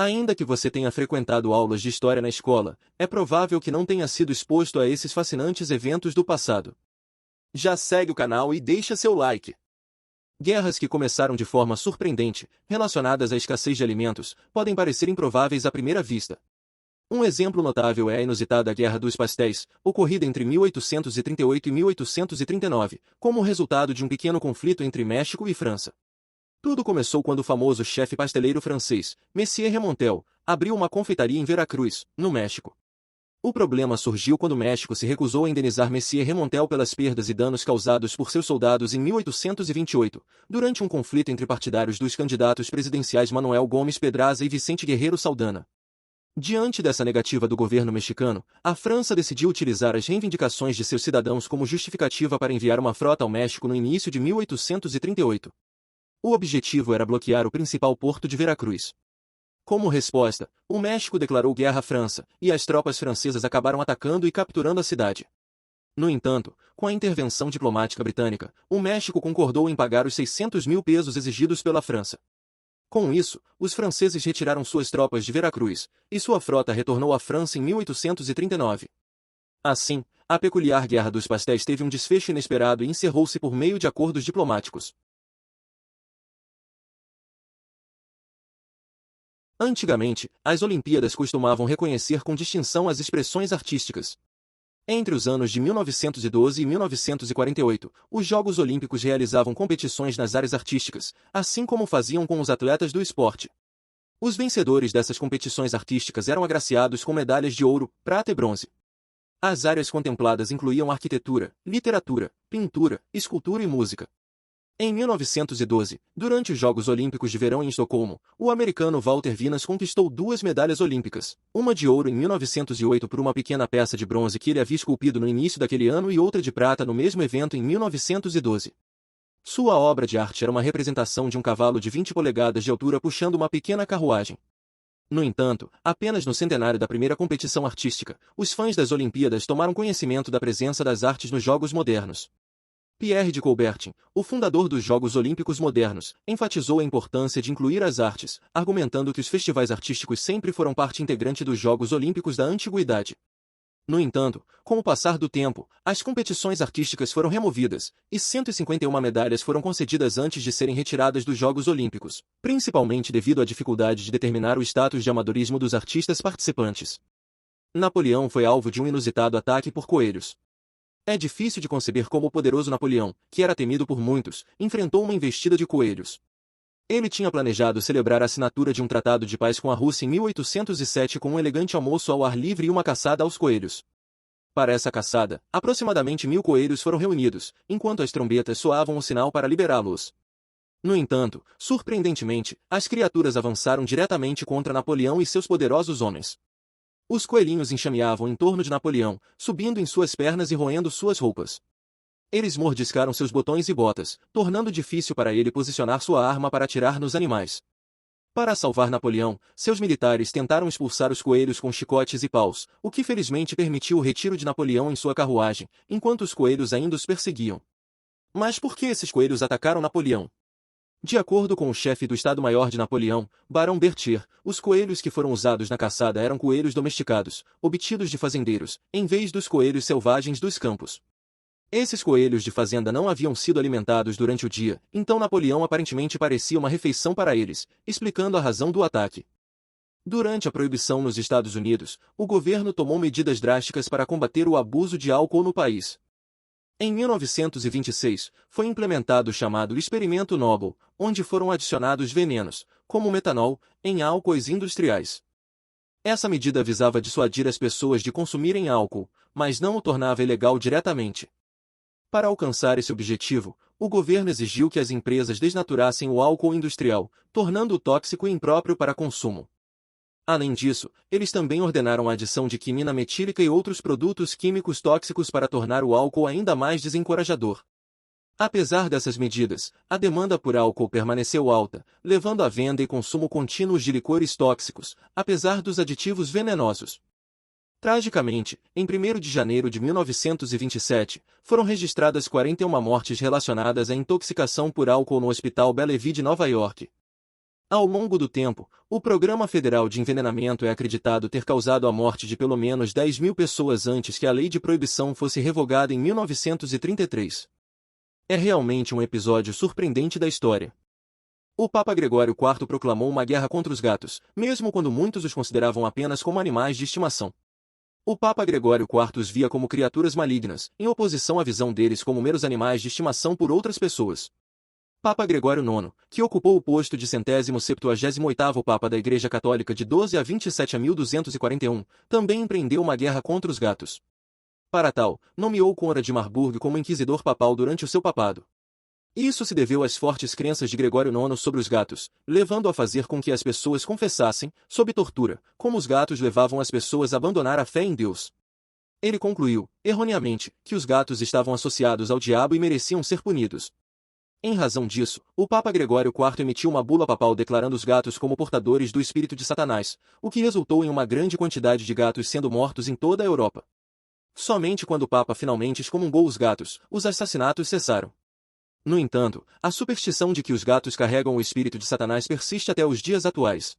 Ainda que você tenha frequentado aulas de história na escola, é provável que não tenha sido exposto a esses fascinantes eventos do passado. Já segue o canal e deixa seu like. Guerras que começaram de forma surpreendente, relacionadas à escassez de alimentos, podem parecer improváveis à primeira vista. Um exemplo notável é a inusitada Guerra dos Pastéis, ocorrida entre 1838 e 1839, como resultado de um pequeno conflito entre México e França. Tudo começou quando o famoso chefe pasteleiro francês, Monsieur Remontel, abriu uma confeitaria em Veracruz, no México. O problema surgiu quando o México se recusou a indenizar Monsieur Remontel pelas perdas e danos causados por seus soldados em 1828, durante um conflito entre partidários dos candidatos presidenciais Manuel Gomes Pedraza e Vicente Guerreiro Saldanha. Diante dessa negativa do governo mexicano, a França decidiu utilizar as reivindicações de seus cidadãos como justificativa para enviar uma frota ao México no início de 1838. O objetivo era bloquear o principal porto de Veracruz. Como resposta, o México declarou guerra à França, e as tropas francesas acabaram atacando e capturando a cidade. No entanto, com a intervenção diplomática britânica, o México concordou em pagar os 600 mil pesos exigidos pela França. Com isso, os franceses retiraram suas tropas de Veracruz, e sua frota retornou à França em 1839. Assim, a peculiar Guerra dos Pastéis teve um desfecho inesperado e encerrou-se por meio de acordos diplomáticos. Antigamente, as Olimpíadas costumavam reconhecer com distinção as expressões artísticas. Entre os anos de 1912 e 1948, os Jogos Olímpicos realizavam competições nas áreas artísticas, assim como faziam com os atletas do esporte. Os vencedores dessas competições artísticas eram agraciados com medalhas de ouro, prata e bronze. As áreas contempladas incluíam arquitetura, literatura, pintura, escultura e música. Em 1912, durante os Jogos Olímpicos de Verão em Estocolmo, o americano Walter Vinhas conquistou 2 medalhas olímpicas, uma de ouro em 1908 por uma pequena peça de bronze que ele havia esculpido no início daquele ano e outra de prata no mesmo evento em 1912. Sua obra de arte era uma representação de um cavalo de 20 polegadas de altura puxando uma pequena carruagem. No entanto, apenas no centenário da primeira competição artística, os fãs das Olimpíadas tomaram conhecimento da presença das artes nos Jogos modernos. Pierre de Coubertin, o fundador dos Jogos Olímpicos modernos, enfatizou a importância de incluir as artes, argumentando que os festivais artísticos sempre foram parte integrante dos Jogos Olímpicos da antiguidade. No entanto, com o passar do tempo, as competições artísticas foram removidas, e 151 medalhas foram concedidas antes de serem retiradas dos Jogos Olímpicos, principalmente devido à dificuldade de determinar o status de amadorismo dos artistas participantes. Napoleão foi alvo de um inusitado ataque por coelhos. É difícil de conceber como o poderoso Napoleão, que era temido por muitos, enfrentou uma investida de coelhos. Ele tinha planejado celebrar a assinatura de um tratado de paz com a Rússia em 1807 com um elegante almoço ao ar livre e uma caçada aos coelhos. Para essa caçada, aproximadamente 1000 coelhos foram reunidos, enquanto as trombetas soavam o sinal para liberá-los. No entanto, surpreendentemente, as criaturas avançaram diretamente contra Napoleão e seus poderosos homens. Os coelhinhos enxameavam em torno de Napoleão, subindo em suas pernas e roendo suas roupas. Eles mordiscaram seus botões e botas, tornando difícil para ele posicionar sua arma para atirar nos animais. Para salvar Napoleão, seus militares tentaram expulsar os coelhos com chicotes e paus, o que felizmente permitiu o retiro de Napoleão em sua carruagem, enquanto os coelhos ainda os perseguiam. Mas por que esses coelhos atacaram Napoleão? De acordo com o chefe do Estado-Maior de Napoleão, Barão Berthier, os coelhos que foram usados na caçada eram coelhos domesticados, obtidos de fazendeiros, em vez dos coelhos selvagens dos campos. Esses coelhos de fazenda não haviam sido alimentados durante o dia, então Napoleão aparentemente parecia uma refeição para eles, explicando a razão do ataque. Durante a proibição nos Estados Unidos, o governo tomou medidas drásticas para combater o abuso de álcool no país. Em 1926, foi implementado o chamado Experimento Noble, onde foram adicionados venenos, como metanol, em álcoois industriais. Essa medida visava dissuadir as pessoas de consumirem álcool, mas não o tornava ilegal diretamente. Para alcançar esse objetivo, o governo exigiu que as empresas desnaturassem o álcool industrial, tornando-o tóxico e impróprio para consumo. Além disso, eles também ordenaram a adição de quinina metílica e outros produtos químicos tóxicos para tornar o álcool ainda mais desencorajador. Apesar dessas medidas, a demanda por álcool permaneceu alta, levando à venda e consumo contínuos de licores tóxicos, apesar dos aditivos venenosos. Tragicamente, em 1º de janeiro de 1927, foram registradas 41 mortes relacionadas à intoxicação por álcool no Hospital Bellevue de Nova York. Ao longo do tempo, o Programa Federal de Envenenamento é acreditado ter causado a morte de pelo menos 10.000 pessoas antes que a lei de proibição fosse revogada em 1933. É realmente um episódio surpreendente da história. O Papa Gregório IV proclamou uma guerra contra os gatos, mesmo quando muitos os consideravam apenas como animais de estimação. O Papa Gregório IV os via como criaturas malignas, em oposição à visão deles como meros animais de estimação por outras pessoas. Papa Gregório IX, que ocupou o posto de 178º Papa da Igreja Católica de 12 a 27 a 1241, também empreendeu uma guerra contra os gatos. Para tal, nomeou Conrad de Marburg como inquisidor papal durante o seu papado. Isso se deveu às fortes crenças de Gregório IX sobre os gatos, levando a fazer com que as pessoas confessassem, sob tortura, como os gatos levavam as pessoas a abandonar a fé em Deus. Ele concluiu, erroneamente, que os gatos estavam associados ao diabo e mereciam ser punidos. Em razão disso, o Papa Gregório IV emitiu uma bula papal declarando os gatos como portadores do espírito de Satanás, o que resultou em uma grande quantidade de gatos sendo mortos em toda a Europa. Somente quando o Papa finalmente excomungou os gatos, os assassinatos cessaram. No entanto, a superstição de que os gatos carregam o espírito de Satanás persiste até os dias atuais.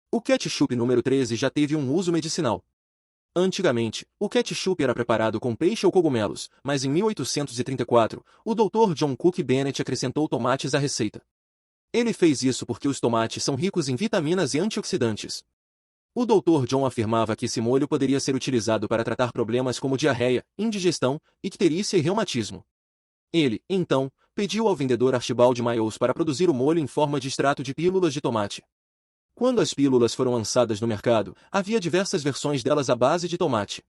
O ketchup número 13 já teve um uso medicinal. Antigamente, o ketchup era preparado com peixe ou cogumelos, mas em 1834, o Dr. John Cook Bennett acrescentou tomates à receita. Ele fez isso porque os tomates são ricos em vitaminas e antioxidantes. O Dr. John afirmava que esse molho poderia ser utilizado para tratar problemas como diarreia, indigestão, icterícia e reumatismo. Ele, então, pediu ao vendedor Archibald Mayos para produzir o molho em forma de extrato de pílulas de tomate. Quando as pílulas foram lançadas no mercado, havia diversas versões delas à base de tomate.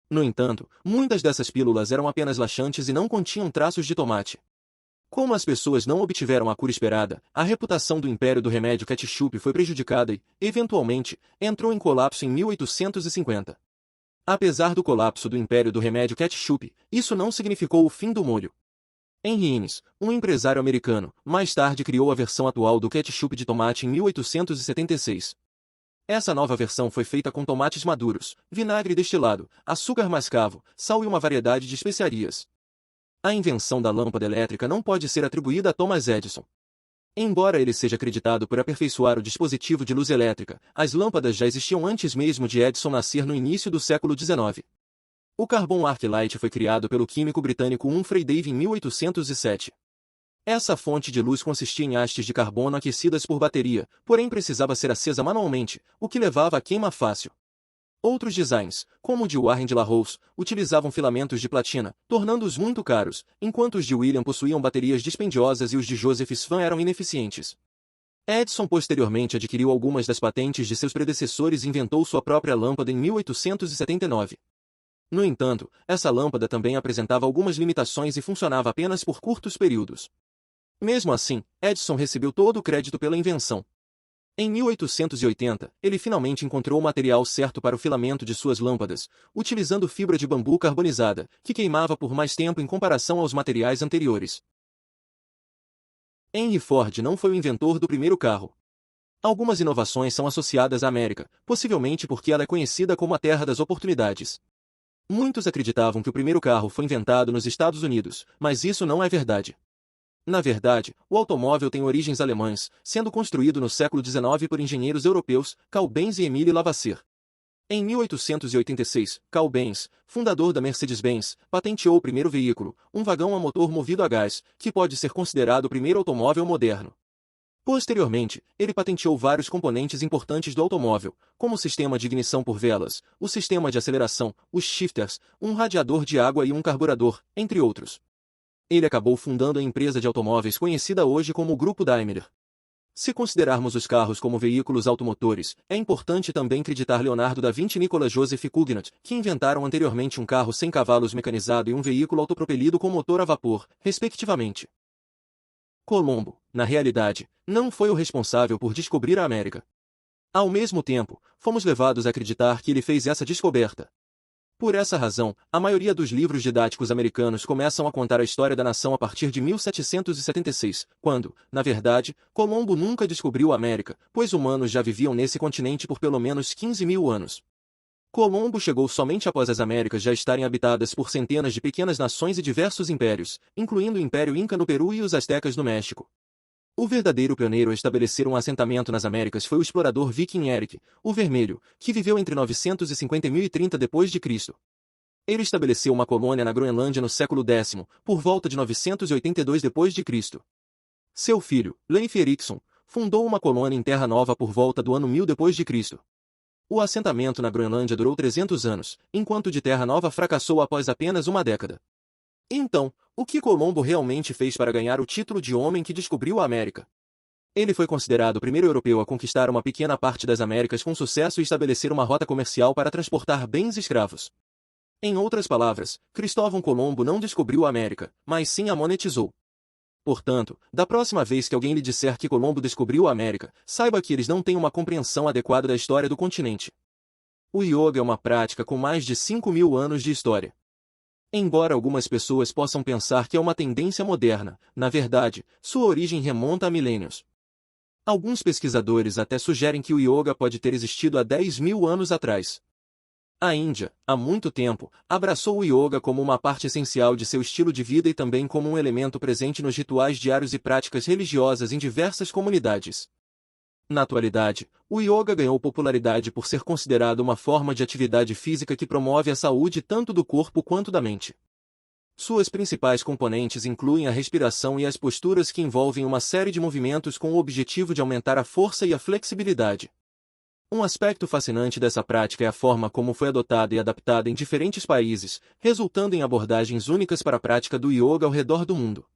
No entanto, muitas dessas pílulas eram apenas laxantes e não continham traços de tomate. Como as pessoas não obtiveram a cura esperada, a reputação do império do remédio ketchup foi prejudicada e, eventualmente, entrou em colapso em 1850. Apesar do colapso do império do remédio ketchup, isso não significou o fim do molho. Henry Innes, um empresário americano, mais tarde criou a versão atual do ketchup de tomate em 1876. Essa nova versão foi feita com tomates maduros, vinagre destilado, açúcar mascavo, sal e uma variedade de especiarias. A invenção da lâmpada elétrica não pode ser atribuída a Thomas Edison. Embora ele seja acreditado por aperfeiçoar o dispositivo de luz elétrica, as lâmpadas já existiam antes mesmo de Edison nascer no início do século XIX. O Carbon Arc Light foi criado pelo químico britânico Humphrey Davy em 1807. Essa fonte de luz consistia em hastes de carbono aquecidas por bateria, porém precisava ser acesa manualmente, o que levava a queima fácil. Outros designs, como o de Warren de La Rose, utilizavam filamentos de platina, tornando-os muito caros, enquanto os de William possuíam baterias dispendiosas e os de Joseph Swan eram ineficientes. Edison posteriormente adquiriu algumas das patentes de seus predecessores e inventou sua própria lâmpada em 1879. No entanto, essa lâmpada também apresentava algumas limitações e funcionava apenas por curtos períodos. Mesmo assim, Edison recebeu todo o crédito pela invenção. Em 1880, ele finalmente encontrou o material certo para o filamento de suas lâmpadas, utilizando fibra de bambu carbonizada, que queimava por mais tempo em comparação aos materiais anteriores. Henry Ford não foi o inventor do primeiro carro. Algumas inovações são associadas à América, possivelmente porque ela é conhecida como a terra das oportunidades. Muitos acreditavam que o primeiro carro foi inventado nos Estados Unidos, mas isso não é verdade. Na verdade, o automóvel tem origens alemãs, sendo construído no século XIX por engenheiros europeus, Carl Benz e Émile Lavassier. Em 1886, Carl Benz, fundador da Mercedes-Benz, patenteou o primeiro veículo, um vagão a motor movido a gás, que pode ser considerado o primeiro automóvel moderno. Posteriormente, ele patenteou vários componentes importantes do automóvel, como o sistema de ignição por velas, o sistema de aceleração, os shifters, um radiador de água e um carburador, entre outros. Ele acabou fundando a empresa de automóveis conhecida hoje como o Grupo Daimler. Se considerarmos os carros como veículos automotores, é importante também acreditar Leonardo da Vinci e Nicolas Joseph Cugnot, que inventaram anteriormente um carro sem cavalos mecanizado e um veículo autopropelido com motor a vapor, respectivamente. Colombo, na realidade, não foi o responsável por descobrir a América. Ao mesmo tempo, fomos levados a acreditar que ele fez essa descoberta. Por essa razão, a maioria dos livros didáticos americanos começam a contar a história da nação a partir de 1776, quando, na verdade, Colombo nunca descobriu a América, pois humanos já viviam nesse continente por pelo menos 15.000 anos. Colombo chegou somente após as Américas já estarem habitadas por centenas de pequenas nações e diversos impérios, incluindo o Império Inca no Peru e os Aztecas no México. O verdadeiro pioneiro a estabelecer um assentamento nas Américas foi o explorador viking Erik, o Vermelho, que viveu entre 950 e 1030 d.C. Ele estabeleceu uma colônia na Groenlândia no século X, por volta de 982 d.C. Seu filho, Leif Erikson, fundou uma colônia em Terra Nova por volta do ano 1000 d.C. O assentamento na Groenlândia durou 300 anos, enquanto o de Terra Nova fracassou após apenas uma década. Então, o que Colombo realmente fez para ganhar o título de homem que descobriu a América? Ele foi considerado o primeiro europeu a conquistar uma pequena parte das Américas com sucesso e estabelecer uma rota comercial para transportar bens e escravos. Em outras palavras, Cristóvão Colombo não descobriu a América, mas sim a monetizou. Portanto, da próxima vez que alguém lhe disser que Colombo descobriu a América, saiba que eles não têm uma compreensão adequada da história do continente. O yoga é uma prática com mais de 5.000 anos de história. Embora algumas pessoas possam pensar que é uma tendência moderna, na verdade, sua origem remonta a milênios. Alguns pesquisadores até sugerem que o yoga pode ter existido há 10.000 anos atrás. A Índia, há muito tempo, abraçou o yoga como uma parte essencial de seu estilo de vida e também como um elemento presente nos rituais diários e práticas religiosas em diversas comunidades. Na atualidade, o yoga ganhou popularidade por ser considerado uma forma de atividade física que promove a saúde tanto do corpo quanto da mente. Suas principais componentes incluem a respiração e as posturas que envolvem uma série de movimentos com o objetivo de aumentar a força e a flexibilidade. Um aspecto fascinante dessa prática é a forma como foi adotada e adaptada em diferentes países, resultando em abordagens únicas para a prática do yoga ao redor do mundo.